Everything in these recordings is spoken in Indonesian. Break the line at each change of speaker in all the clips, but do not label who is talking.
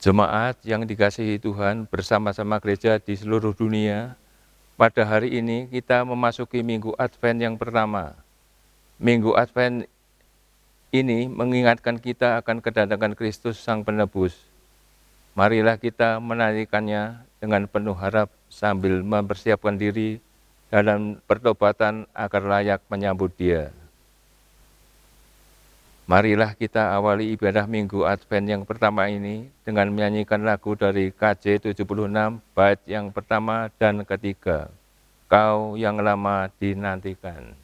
Jemaat yang dikasihi Tuhan bersama-sama gereja di seluruh dunia, pada hari ini kita memasuki Minggu Advent yang pertama. Minggu Advent ini mengingatkan kita akan kedatangan Kristus Sang Penebus. Marilah kita menantikannya dengan penuh harap sambil mempersiapkan diri dalam pertobatan agar layak menyambut Dia. Marilah kita awali ibadah Minggu Advent yang pertama ini dengan menyanyikan lagu dari KJ 76 bait yang pertama dan ketiga. Kau yang lama dinantikan.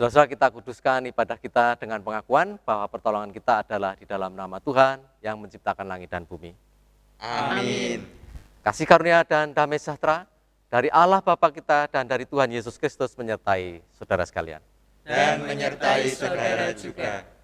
Saudara, kita kuduskan ibadah kita dengan pengakuan bahwa pertolongan kita adalah di dalam nama Tuhan yang menciptakan langit dan bumi.
Amin.
Kasih karunia dan damai sejahtera dari Allah Bapa kita dan dari Tuhan Yesus Kristus menyertai saudara sekalian.
Dan menyertai saudara juga.
Aku rindukan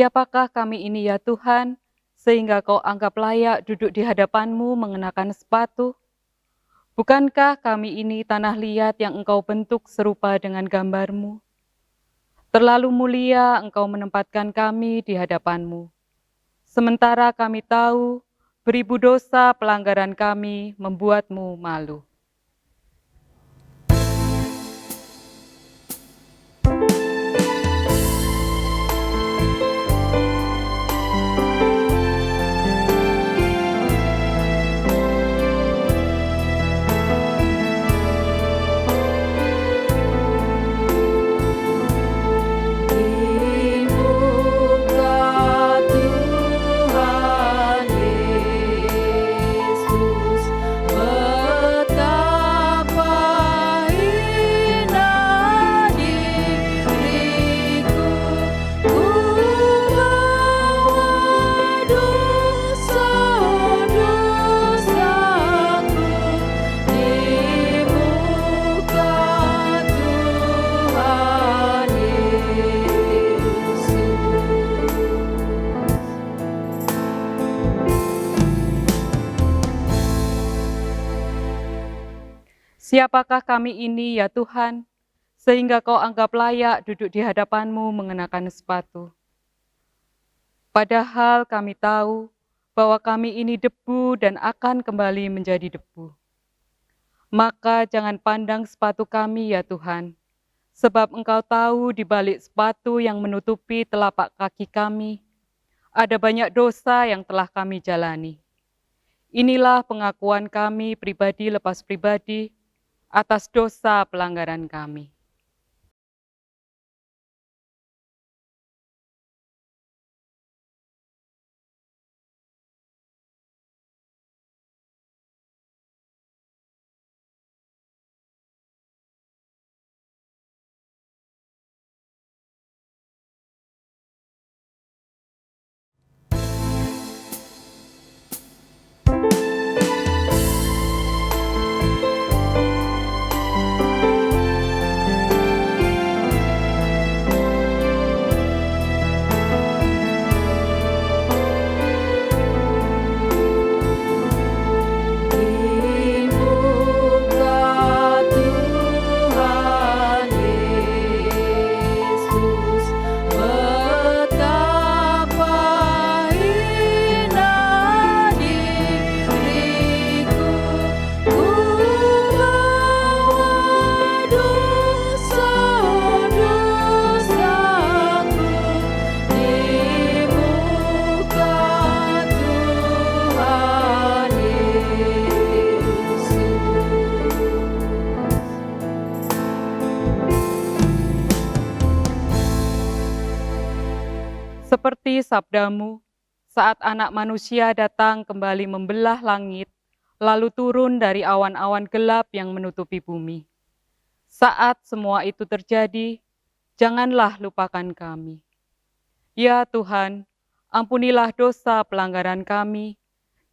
Siapakah kami ini ya Tuhan, sehingga Kau anggap layak duduk di hadapan-Mu mengenakan sepatu? Bukankah kami ini tanah liat yang Engkau bentuk serupa dengan gambar-Mu? Terlalu mulia Engkau menempatkan kami di hadapan-Mu. Sementara kami tahu, beribu dosa pelanggaran kami membuat-Mu malu. Siapakah kami ini ya Tuhan, sehingga Kau anggap layak duduk di hadapan-Mu mengenakan sepatu. Padahal kami tahu bahwa kami ini debu dan akan kembali menjadi debu. Maka jangan pandang sepatu kami ya Tuhan, sebab Engkau tahu di balik sepatu yang menutupi telapak kaki kami, ada banyak dosa yang telah kami jalani. Inilah pengakuan kami pribadi lepas pribadi, atas dosa pelanggaran kami. Seperti sabdamu, saat anak manusia datang kembali membelah langit, lalu turun dari awan-awan gelap yang menutupi bumi. Saat semua itu terjadi, janganlah lupakan kami. Ya Tuhan, ampunilah dosa pelanggaran kami,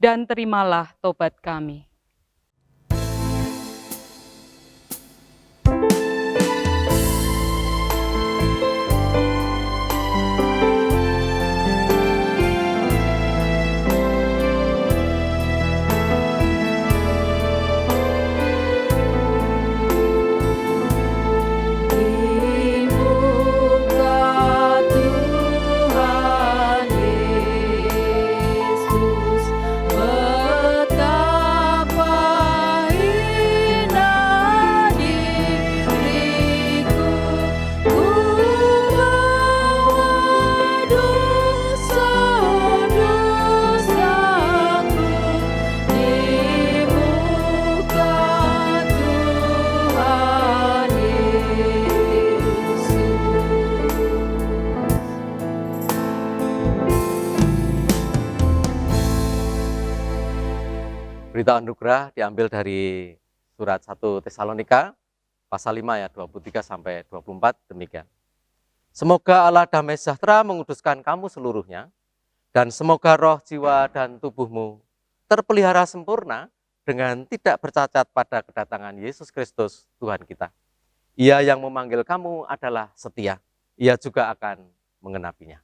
dan terimalah tobat kami.
Berita anugerah diambil dari surat 1 Tesalonika pasal 5 ayat 23 sampai 24 demikian. Semoga Allah damai sejahtera menguduskan kamu seluruhnya, dan semoga roh, jiwa, dan tubuhmu terpelihara sempurna dengan tidak bercacat pada kedatangan Yesus Kristus Tuhan kita. Ia yang memanggil kamu adalah setia, ia juga akan mengenapinya.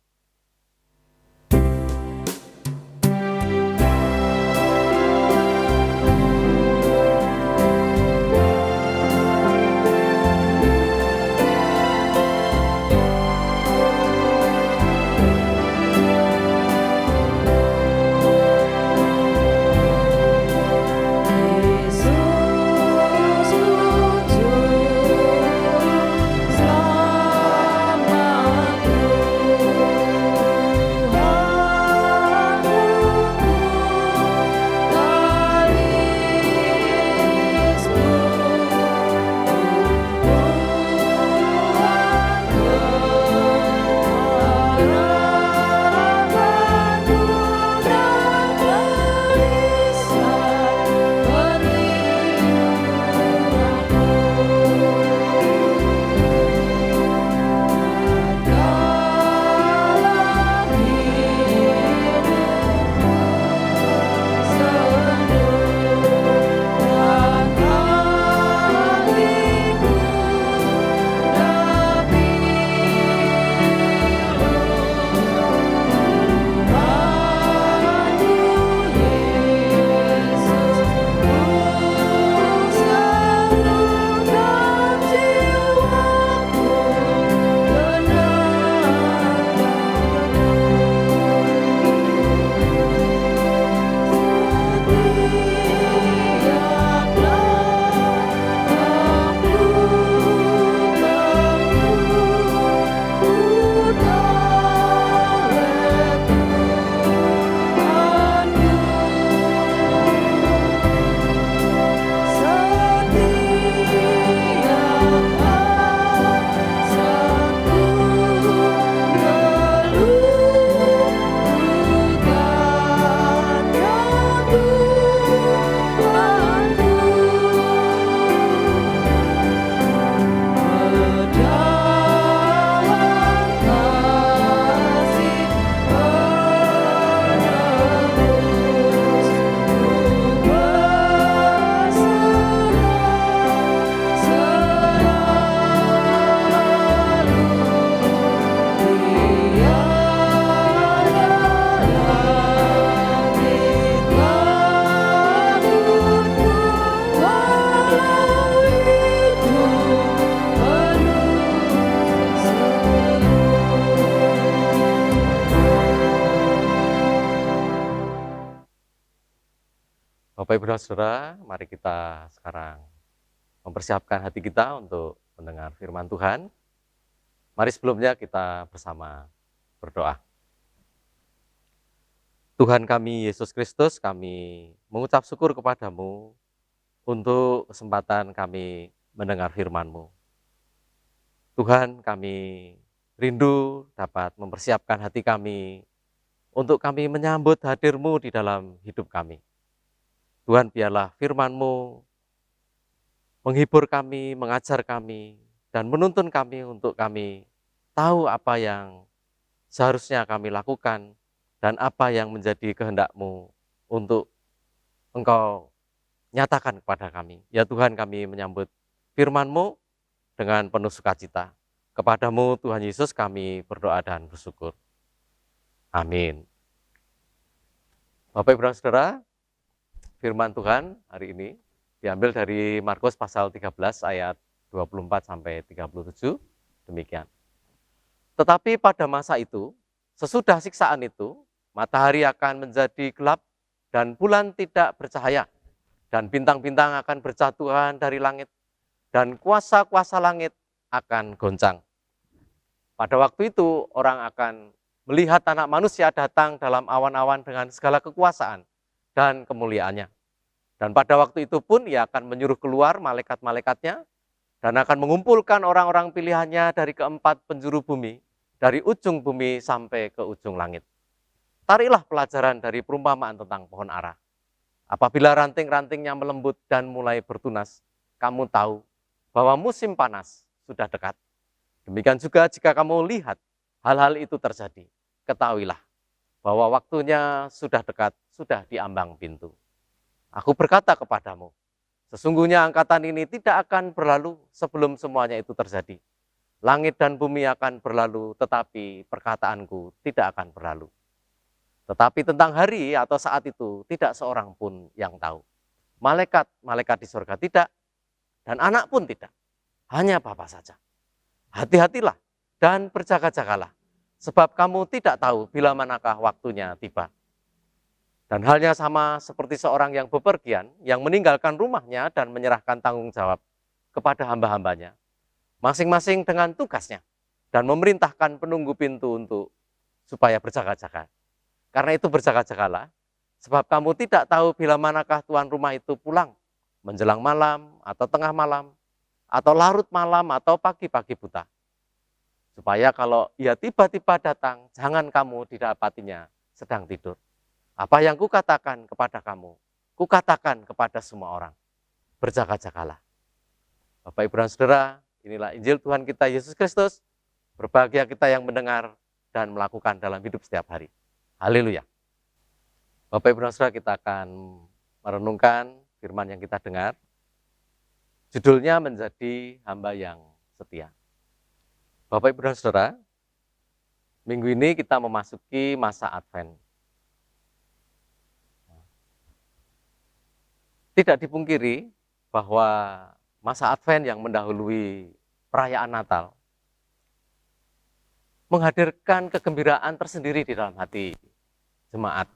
Bapak Ibu dan Saudara, mari kita sekarang mempersiapkan hati kita untuk mendengar firman Tuhan. Mari sebelumnya kita bersama berdoa. Tuhan kami Yesus Kristus, kami mengucap syukur kepadamu untuk kesempatan kami mendengar firman-Mu. Tuhan, kami rindu dapat mempersiapkan hati kami untuk kami menyambut hadir-Mu di dalam hidup kami. Tuhan, biarlah firman-Mu menghibur kami, mengajar kami, dan menuntun kami untuk kami tahu apa yang seharusnya kami lakukan dan apa yang menjadi kehendak-Mu untuk Engkau nyatakan kepada kami. Ya Tuhan, kami menyambut firman-Mu dengan penuh sukacita. Kepadamu Tuhan Yesus kami berdoa dan bersyukur. Amin. Bapak Ibu dan Saudara, firman Tuhan hari ini diambil dari Markus pasal 13 ayat 24 sampai 37, demikian. Tetapi pada masa itu, sesudah siksaan itu, matahari akan menjadi gelap dan bulan tidak bercahaya, dan bintang-bintang akan berjatuhan dari langit, dan kuasa-kuasa langit akan goncang. Pada waktu itu, orang akan melihat Anak Manusia datang dalam awan-awan dengan segala kekuasaan dan kemuliaannya. Dan pada waktu itu pun ia akan menyuruh keluar malaikat-malaikatnya dan akan mengumpulkan orang-orang pilihannya dari keempat penjuru bumi, dari ujung bumi sampai ke ujung langit. Tariklah pelajaran dari perumpamaan tentang pohon ara. Apabila ranting-rantingnya melembut dan mulai bertunas, kamu tahu bahwa musim panas sudah dekat. Demikian juga jika kamu lihat hal-hal itu terjadi, ketahuilah bahwa waktunya sudah dekat, sudah di ambang pintu. Aku berkata kepadamu, sesungguhnya angkatan ini tidak akan berlalu sebelum semuanya itu terjadi. Langit dan bumi akan berlalu, tetapi perkataanku tidak akan berlalu. Tetapi tentang hari atau saat itu, tidak seorang pun yang tahu. Malaikat di surga tidak, dan anak pun tidak. Hanya Bapa saja. Hati-hatilah dan berjaga-jagalah, sebab kamu tidak tahu bila manakah waktunya tiba. Dan halnya sama seperti seorang yang bepergian, yang meninggalkan rumahnya dan menyerahkan tanggung jawab kepada hamba-hambanya, masing-masing dengan tugasnya, dan memerintahkan penunggu pintu untuk supaya berjaga-jaga. Karena itu berjaga-jagalah, sebab kamu tidak tahu bila manakah tuan rumah itu pulang, menjelang malam, atau tengah malam, atau larut malam, atau pagi-pagi buta. Supaya kalau ia tiba-tiba datang, jangan kamu didapatinya sedang tidur. Apa yang kukatakan kepada kamu, kukatakan kepada semua orang. Berjaga-jagalah. Bapak, Ibu, dan Saudara, inilah Injil Tuhan kita Yesus Kristus. Berbahagia kita yang mendengar dan melakukan dalam hidup setiap hari. Haleluya. Bapak, Ibu, dan Saudara, kita akan merenungkan firman yang kita dengar. Judulnya menjadi hamba yang setia. Bapak, Ibu, dan Saudara, minggu ini kita memasuki masa Advent. Tidak dipungkiri bahwa masa Advent yang mendahului perayaan Natal menghadirkan kegembiraan tersendiri di dalam hati jemaat.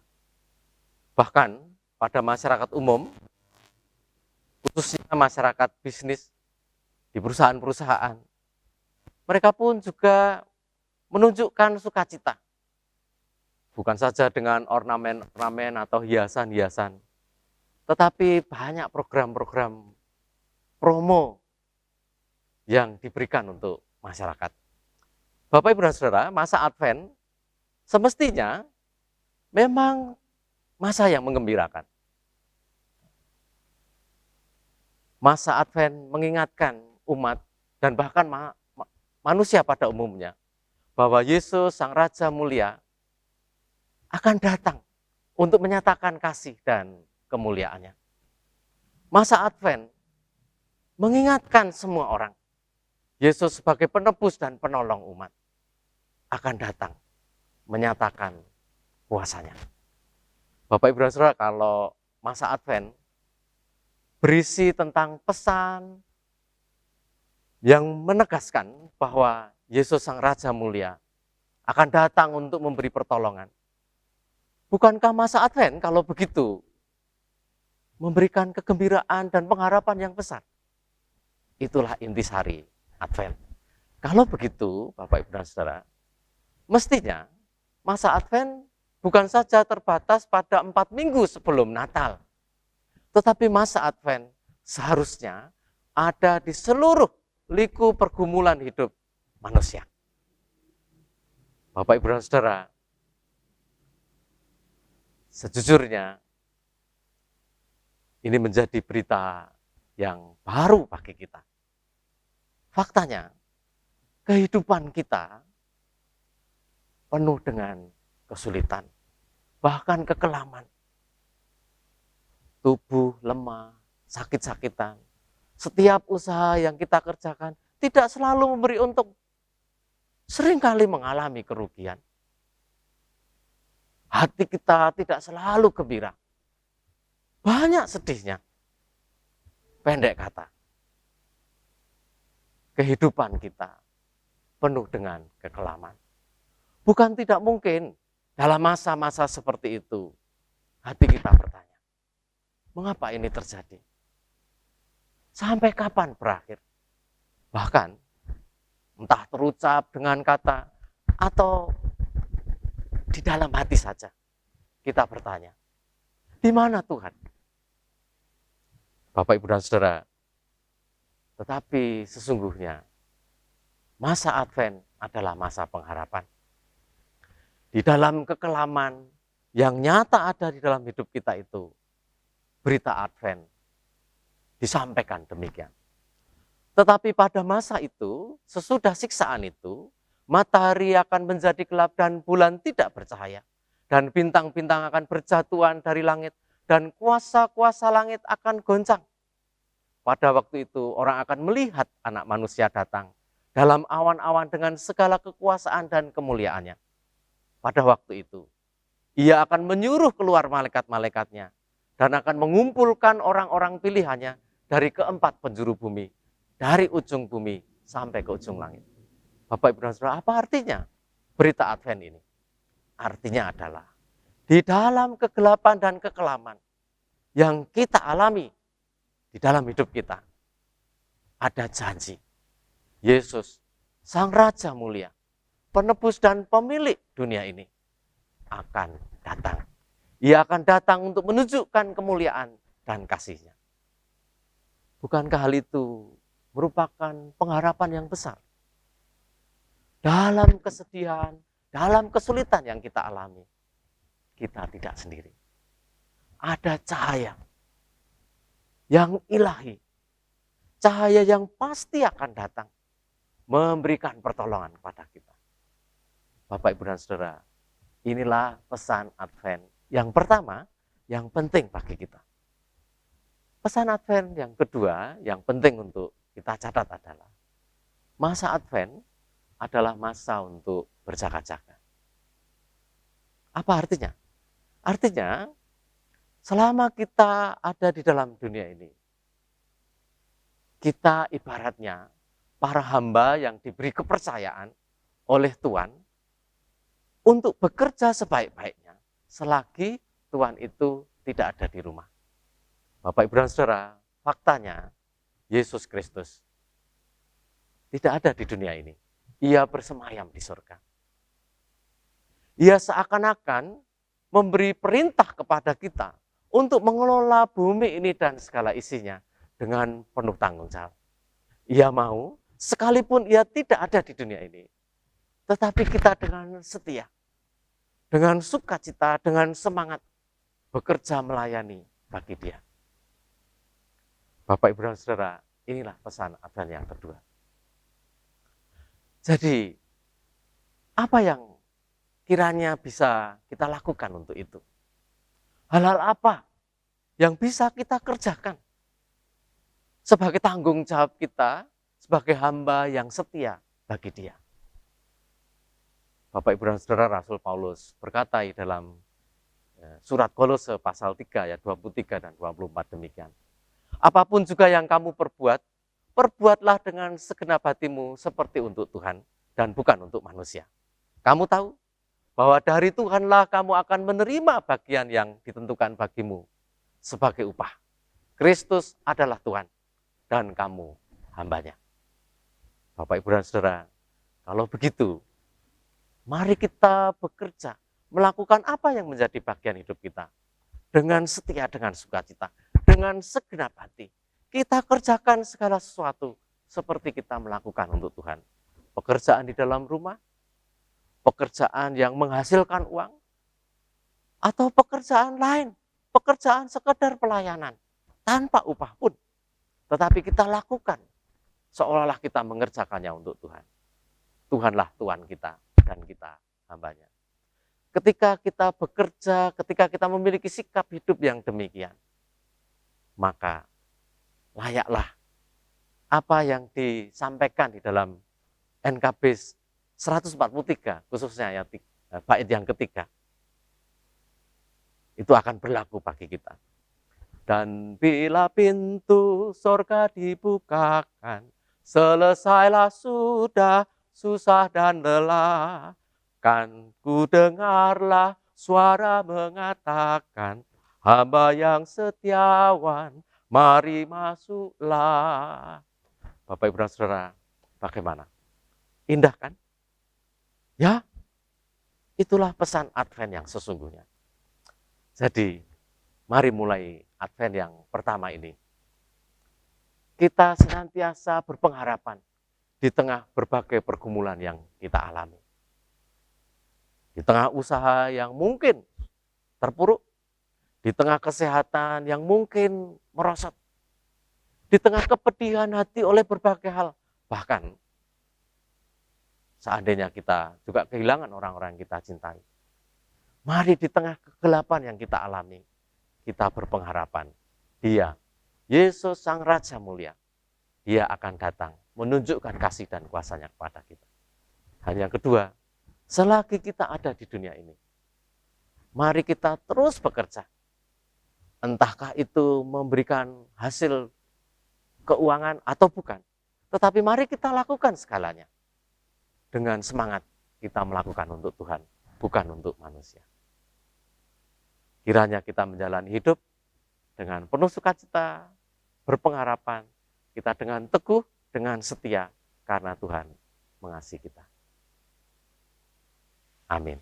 Bahkan pada masyarakat umum, khususnya masyarakat bisnis di perusahaan-perusahaan, mereka pun juga menunjukkan sukacita. Bukan saja dengan ornamen-ornamen atau hiasan-hiasan, tetapi banyak program-program promo yang diberikan untuk masyarakat. Bapak, Ibu, dan Saudara, masa Advent semestinya memang masa yang menggembirakan. Masa Advent mengingatkan umat dan bahkan manusia pada umumnya bahwa Yesus Sang Raja Mulia akan datang untuk menyatakan kasih dan kemuliaannya. Masa Advent mengingatkan semua orang, Yesus sebagai penebus dan penolong umat akan datang menyatakan kuasanya. Bapak, Ibu, dan Saudara, kalau masa Advent berisi tentang pesan yang menegaskan bahwa Yesus Sang Raja Mulia akan datang untuk memberi pertolongan. Bukankah masa Advent kalau begitu memberikan kegembiraan dan pengharapan yang besar. Itulah intisari Advent. Kalau begitu, Bapak Ibu dan Saudara, mestinya masa Advent bukan saja terbatas pada 4 minggu sebelum Natal, tetapi masa Advent seharusnya ada di seluruh liku pergumulan hidup manusia. Bapak Ibu dan Saudara, sejujurnya ini menjadi berita yang baru bagi kita. Faktanya, kehidupan kita penuh dengan kesulitan, bahkan kekelaman. Tubuh lemah, sakit-sakitan. Setiap usaha yang kita kerjakan tidak selalu memberi untung. Seringkali mengalami kerugian. Hati kita tidak selalu gembira. Banyak sedihnya. Pendek kata, kehidupan kita penuh dengan kekelaman. Bukan tidak mungkin dalam masa-masa seperti itu, hati kita bertanya, mengapa ini terjadi? Sampai kapan berakhir? Bahkan, entah terucap dengan kata, atau di dalam hati saja, kita bertanya, di mana Tuhan? Bapak, Ibu, dan Saudara, tetapi sesungguhnya, masa Advent adalah masa pengharapan. Di dalam kekelaman yang nyata ada di dalam hidup kita itu, berita Advent disampaikan demikian. Tetapi pada masa itu, sesudah siksaan itu, matahari akan menjadi gelap dan bulan tidak bercahaya. Dan bintang-bintang akan berjatuhan dari langit dan kuasa-kuasa langit akan goncang. Pada waktu itu orang akan melihat anak manusia datang dalam awan-awan dengan segala kekuasaan dan kemuliaannya. Pada waktu itu, ia akan menyuruh keluar malaikat-malaikatnya dan akan mengumpulkan orang-orang pilihannya dari keempat penjuru bumi, dari ujung bumi sampai ke ujung langit. Bapak, Ibu, dan Saudara, apa artinya berita Advent ini? Artinya adalah di dalam kegelapan dan kekelaman yang kita alami di dalam hidup kita, ada janji. Yesus, Sang Raja Mulia, penebus dan pemilik dunia ini, akan datang. Ia akan datang untuk menunjukkan kemuliaan dan kasih-Nya. Bukankah hal itu merupakan pengharapan yang besar? Dalam kesedihan, dalam kesulitan yang kita alami, kita tidak sendiri. Ada cahaya yang ilahi, cahaya yang pasti akan datang, memberikan pertolongan kepada kita. Bapak, Ibu, dan Saudara, inilah pesan Advent yang pertama, yang penting bagi kita. Pesan Advent yang kedua, yang penting untuk kita catat adalah, masa Advent adalah masa untuk berjaga-jaga. Apa artinya? Artinya, selama kita ada di dalam dunia ini, kita ibaratnya para hamba yang diberi kepercayaan oleh Tuhan untuk bekerja sebaik-baiknya selagi Tuhan itu tidak ada di rumah. Bapak, Ibu, dan Saudara, faktanya Yesus Kristus tidak ada di dunia ini. Ia bersemayam di surga. Ia seakan-akan memberi perintah kepada kita untuk mengelola bumi ini dan segala isinya dengan penuh tanggung jawab. Ia mau, sekalipun ia tidak ada di dunia ini, tetapi kita dengan setia, dengan sukacita, dengan semangat bekerja melayani bagi Dia. Bapak, Ibu, dan Saudara, inilah pesan Advent yang kedua. Jadi, apa yang kiranya bisa kita lakukan untuk itu? Hal-hal apa yang bisa kita kerjakan sebagai tanggung jawab kita sebagai hamba yang setia bagi Dia? Bapak, Ibu, dan Saudara, Rasul Paulus berkata di dalam surat Kolose pasal 3 ayat 23 dan 24 demikian. Apapun juga yang kamu perbuat, perbuatlah dengan segenap hatimu seperti untuk Tuhan dan bukan untuk manusia. Kamu tahu bahwa dari Tuhanlah kamu akan menerima bagian yang ditentukan bagimu sebagai upah. Kristus adalah Tuhan dan kamu hambanya. Bapak, Ibu, dan Saudara, kalau begitu, mari kita bekerja, melakukan apa yang menjadi bagian hidup kita. Dengan setia, dengan sukacita, dengan segenap hati. Kita kerjakan segala sesuatu seperti kita melakukan untuk Tuhan. Pekerjaan di dalam rumah, pekerjaan yang menghasilkan uang, atau pekerjaan lain, pekerjaan sekedar pelayanan, tanpa upah pun. Tetapi kita lakukan, seolah-olah kita mengerjakannya untuk Tuhan. Tuhanlah Tuhan kita, dan kita hambanya. Ketika kita bekerja, ketika kita memiliki sikap hidup yang demikian, maka layaklah apa yang disampaikan di dalam NKB 143, khususnya bait yang ketiga, itu akan berlaku bagi kita. Dan bila pintu sorga dibukakan, selesailah sudah susah dan lelah, kan ku dengarlah suara mengatakan, hamba yang setiawan, mari masuklah. Bapak, Ibu, dan Saudara, bagaimana? Indah kan? Ya, itulah pesan Advent yang sesungguhnya. Jadi, mari mulai Advent yang pertama ini. Kita senantiasa berpengharapan di tengah berbagai pergumulan yang kita alami. Di tengah usaha yang mungkin terpuruk, di tengah kesehatan yang mungkin merosot, di tengah kepedihan hati oleh berbagai hal, bahkan seandainya kita juga kehilangan orang-orang yang kita cintai. Mari di tengah kegelapan yang kita alami, kita berpengharapan. Dia, Yesus Sang Raja Mulia, Dia akan datang menunjukkan kasih dan kuasa-Nya kepada kita. Dan yang kedua, selagi kita ada di dunia ini, mari kita terus bekerja. Entahkah itu memberikan hasil keuangan atau bukan. Tetapi mari kita lakukan segalanya. Dengan semangat kita melakukan untuk Tuhan, bukan untuk manusia. Kiranya kita menjalani hidup dengan penuh sukacita, berpengharapan, kita dengan teguh, dengan setia, karena Tuhan mengasihi kita. Amin.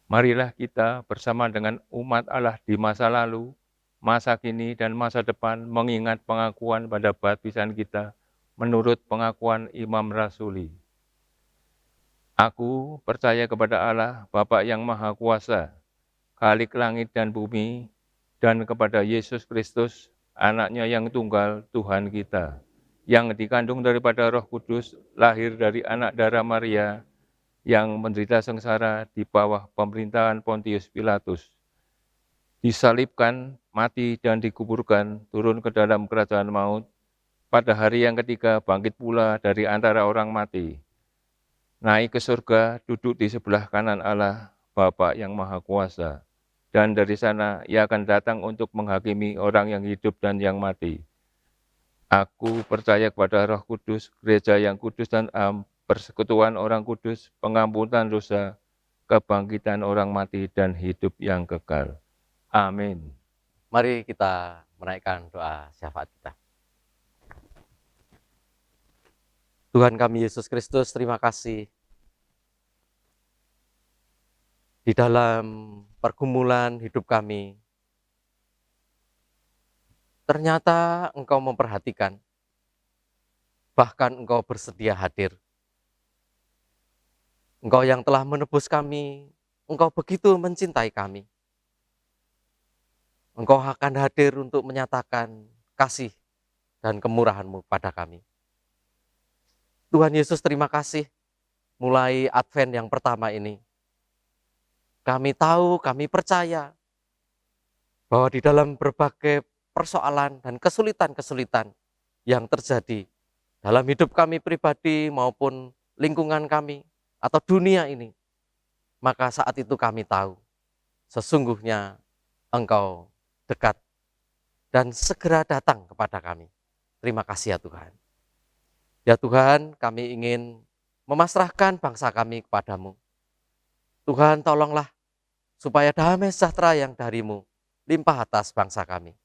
Marilah kita bersama dengan umat Allah di masa lalu, masa kini, dan masa depan mengingat pengakuan pada baptisan kita menurut pengakuan Imam Rasuli. Aku percaya kepada Allah, Bapa yang Maha Kuasa, Khalik langit dan bumi, dan kepada Yesus Kristus, Anak-Nya yang tunggal, Tuhan kita, yang dikandung daripada Roh Kudus, lahir dari anak darah Maria, yang menderita sengsara di bawah pemerintahan Pontius Pilatus, disalibkan, mati, dan dikuburkan, turun ke dalam kerajaan maut, pada hari yang ketiga bangkit pula dari antara orang mati, naik ke surga, duduk di sebelah kanan Allah, Bapa yang Maha Kuasa, dan dari sana Ia akan datang untuk menghakimi orang yang hidup dan yang mati. Aku percaya kepada Roh Kudus, gereja yang kudus dan am, persekutuan orang kudus, pengampunan dosa, kebangkitan orang mati, dan hidup yang kekal. Amin.
Mari kita menaikkan doa syafaat kita. Tuhan kami Yesus Kristus, terima kasih. Di dalam pergumulan hidup kami, ternyata Engkau memperhatikan bahkan Engkau bersedia hadir. Engkau yang telah menebus kami, Engkau begitu mencintai kami. Engkau akan hadir untuk menyatakan kasih dan kemurahan-Mu pada kami. Tuhan Yesus, terima kasih mulai Advent yang pertama ini. Kami tahu, kami percaya bahwa di dalam berbagai persoalan dan kesulitan-kesulitan yang terjadi dalam hidup kami pribadi maupun lingkungan kami atau dunia ini, maka saat itu kami tahu sesungguhnya Engkau dekat dan segera datang kepada kami. Terima kasih ya Tuhan. Ya Tuhan, kami ingin memasrahkan bangsa kami kepadamu. Tuhan, tolonglah supaya damai sejahtera yang dari-Mu limpah atas bangsa kami.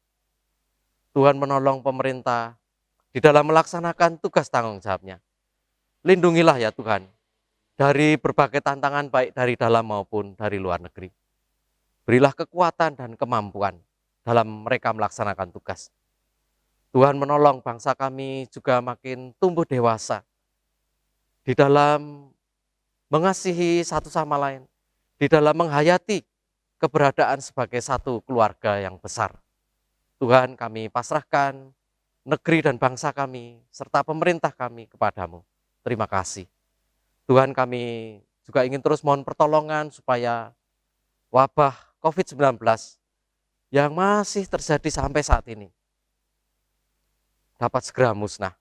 Tuhan, menolong pemerintah di dalam melaksanakan tugas tanggung jawabnya. Lindungilah ya Tuhan dari berbagai tantangan baik dari dalam maupun dari luar negeri. Berilah kekuatan dan kemampuan dalam mereka melaksanakan tugas. Tuhan, menolong bangsa kami juga makin tumbuh dewasa di dalam mengasihi satu sama lain, di dalam menghayati keberadaan sebagai satu keluarga yang besar. Tuhan, kami pasrahkan negeri dan bangsa kami serta pemerintah kami kepadamu. Terima kasih. Tuhan, kami juga ingin terus mohon pertolongan supaya wabah COVID-19 yang masih terjadi sampai saat ini dapat segera musnah.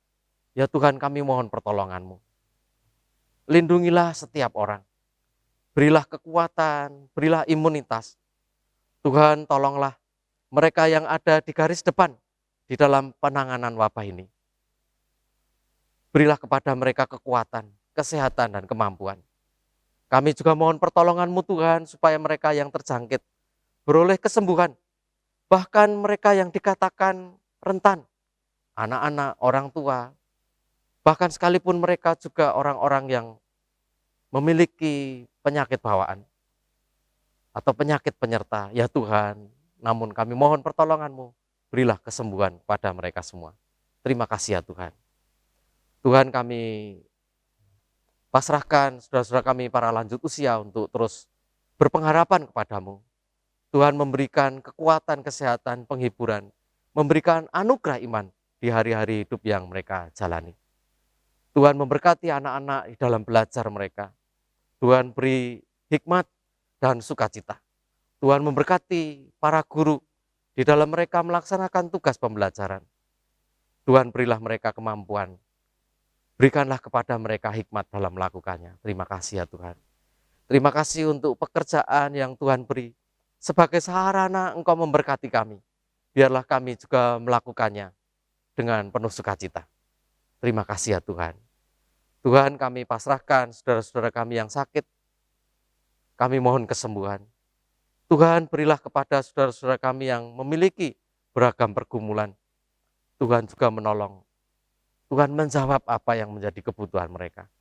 Ya Tuhan, kami mohon pertolongan-Mu. Lindungilah setiap orang. Berilah kekuatan, berilah imunitas. Tuhan, tolonglah mereka yang ada di garis depan di dalam penanganan wabah ini. Berilah kepada mereka kekuatan, kesehatan, dan kemampuan. Kami juga mohon pertolongan-Mu Tuhan, supaya mereka yang terjangkit beroleh kesembuhan. Bahkan mereka yang dikatakan rentan, anak-anak, orang tua, bahkan sekalipun mereka juga orang-orang yang memiliki penyakit bawaan atau penyakit penyerta. Ya Tuhan, namun kami mohon pertolongan-Mu, berilah kesembuhan kepada mereka semua. Terima kasih ya Tuhan. Tuhan, kami pasrahkan saudara-saudara kami para lanjut usia untuk terus berpengharapan kepadamu. Tuhan, memberikan kekuatan, kesehatan, penghiburan, memberikan anugerah iman di hari-hari hidup yang mereka jalani. Tuhan, memberkati anak-anak di dalam belajar mereka. Tuhan, beri hikmat dan sukacita. Tuhan, memberkati para guru di dalam mereka melaksanakan tugas pembelajaran. Tuhan, berilah mereka kemampuan. Berikanlah kepada mereka hikmat dalam melakukannya. Terima kasih ya Tuhan. Terima kasih untuk pekerjaan yang Tuhan beri. Sebagai sarana Engkau memberkati kami. Biarlah kami juga melakukannya dengan penuh sukacita. Terima kasih ya Tuhan. Tuhan, kami pasrahkan saudara-saudara kami yang sakit. Kami mohon kesembuhan. Tuhan, berilah kepada saudara-saudara kami yang memiliki beragam pergumulan. Tuhan juga menolong. Tuhan menjawab apa yang menjadi kebutuhan mereka.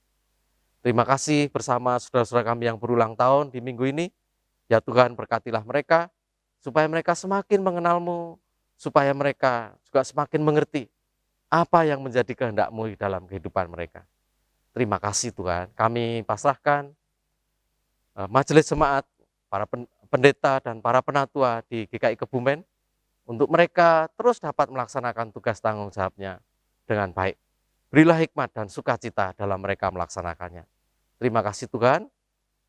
Terima kasih bersama saudara-saudara kami yang berulang tahun di minggu ini. Ya Tuhan, berkatilah mereka, supaya mereka semakin mengenal-Mu, supaya mereka juga semakin mengerti apa yang menjadi kehendak-Mu di dalam kehidupan mereka. Terima kasih Tuhan, kami pasrahkan majelis jemaat, para pendeta dan para penatua di GKI Kebumen, untuk mereka terus dapat melaksanakan tugas tanggung jawabnya dengan baik. Berilah hikmat dan sukacita dalam mereka melaksanakannya. Terima kasih Tuhan,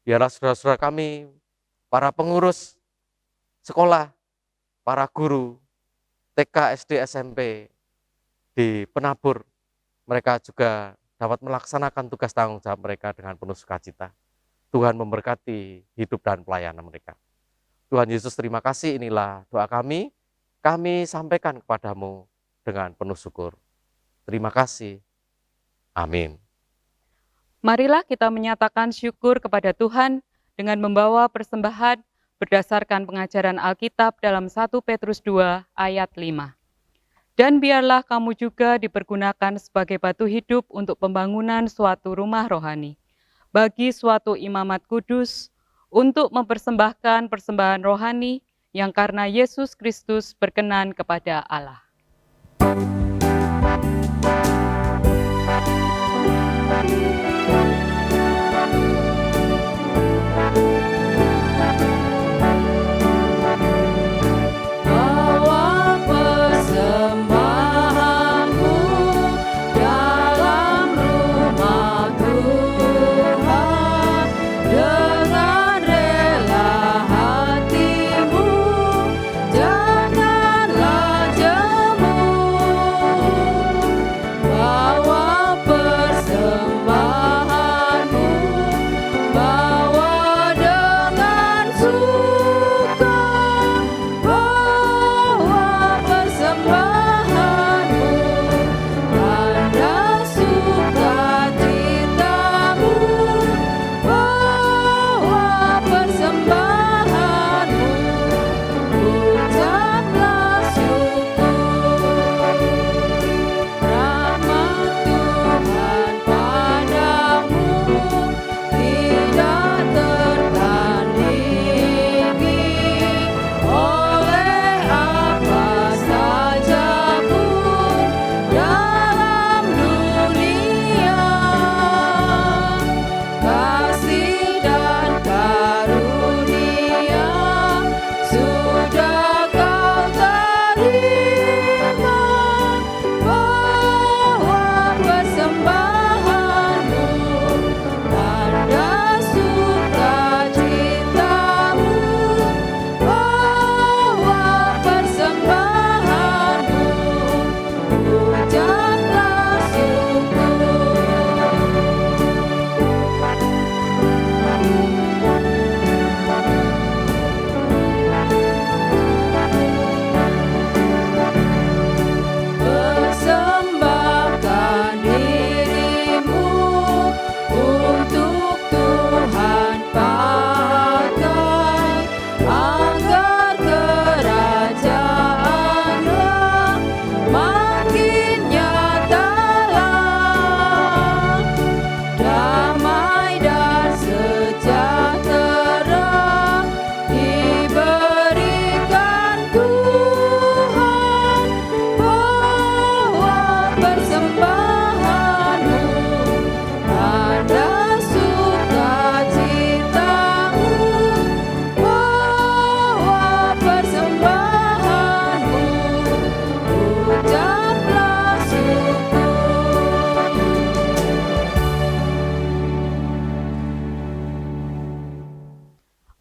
biarlah saudara-saudara kami, para pengurus sekolah, para guru, TK, SD, SMP, di Penabur, mereka juga dapat melaksanakan tugas tanggung jawab mereka dengan penuh sukacita. Tuhan memberkati hidup dan pelayanan mereka. Tuhan Yesus, terima kasih, inilah doa kami sampaikan kepadamu dengan penuh syukur. Terima kasih. Amin.
Marilah kita menyatakan syukur kepada Tuhan dengan membawa persembahan berdasarkan pengajaran Alkitab dalam 1 Petrus 2 ayat 5. Dan biarlah kamu juga dipergunakan sebagai batu hidup untuk pembangunan suatu rumah rohani, bagi suatu imamat kudus, untuk mempersembahkan persembahan rohani yang karena Yesus Kristus berkenan kepada Allah.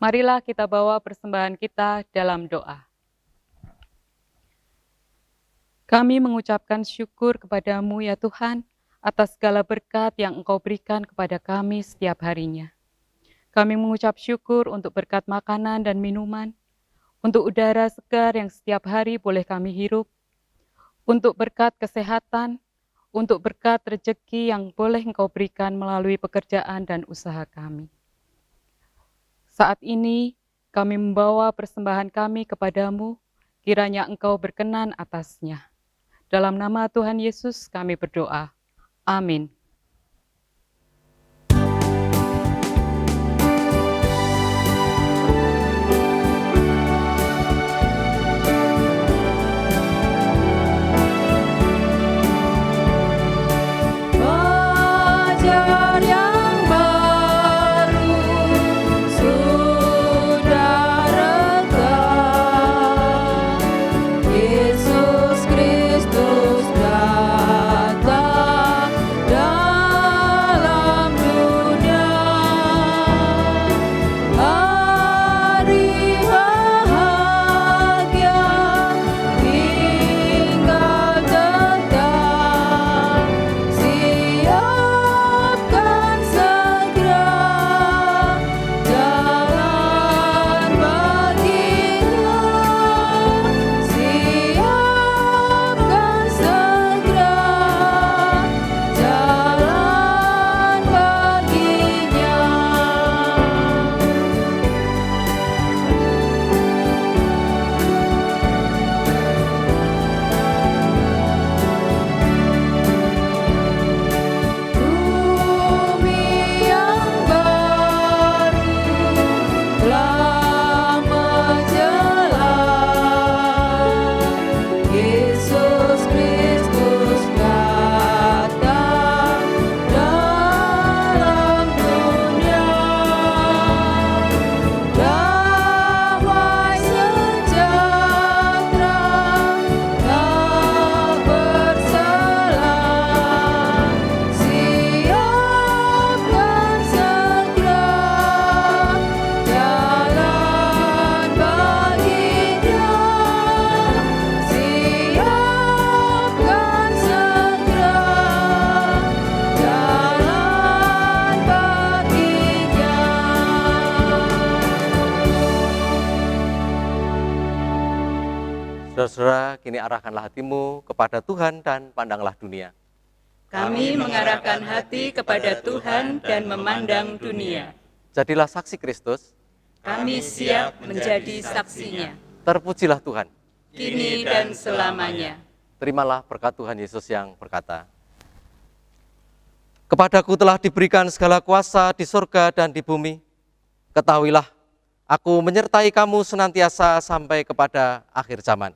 Marilah kita bawa persembahan kita dalam doa. Kami mengucapkan syukur kepadamu ya Tuhan, atas segala berkat yang Engkau berikan kepada kami setiap harinya. Kami mengucap syukur untuk berkat makanan dan minuman, untuk udara segar yang setiap hari boleh kami hirup, untuk berkat kesehatan, untuk berkat rezeki yang boleh Engkau berikan melalui pekerjaan dan usaha kami. Saat ini kami membawa persembahan kami kepadamu, kiranya Engkau berkenan atasnya. Dalam nama Tuhan Yesus kami berdoa. Amin.
Fajar yang baru sudah reda, Yesus Kristus datang dalam dunia. Hari bahagia tinggal dekat, siapkan segera jalan baginya, siapkan segera jalan baginya. Bumi yang baru telah menjelang, Yesus Kristus datang dalam dunia. Damai sejahtera tak berselang, siapkan segera jalan baginya, siapkan segera jalan baginya.
Saudara-saudara, kini arahkanlah hatimu kepada Tuhan dan pandanglah dunia.
Kami mengarahkan hati kepada Tuhan dan memandang dunia.
Jadilah saksi Kristus,
Kami siap menjadi saksinya,
terpujilah Tuhan.
kini dan selamanya.
Terimalah berkat Tuhan Yesus yang berkata, "Kepadaku telah diberikan segala kuasa di surga dan di bumi. Ketahuilah, aku menyertai kamu senantiasa sampai kepada akhir zaman."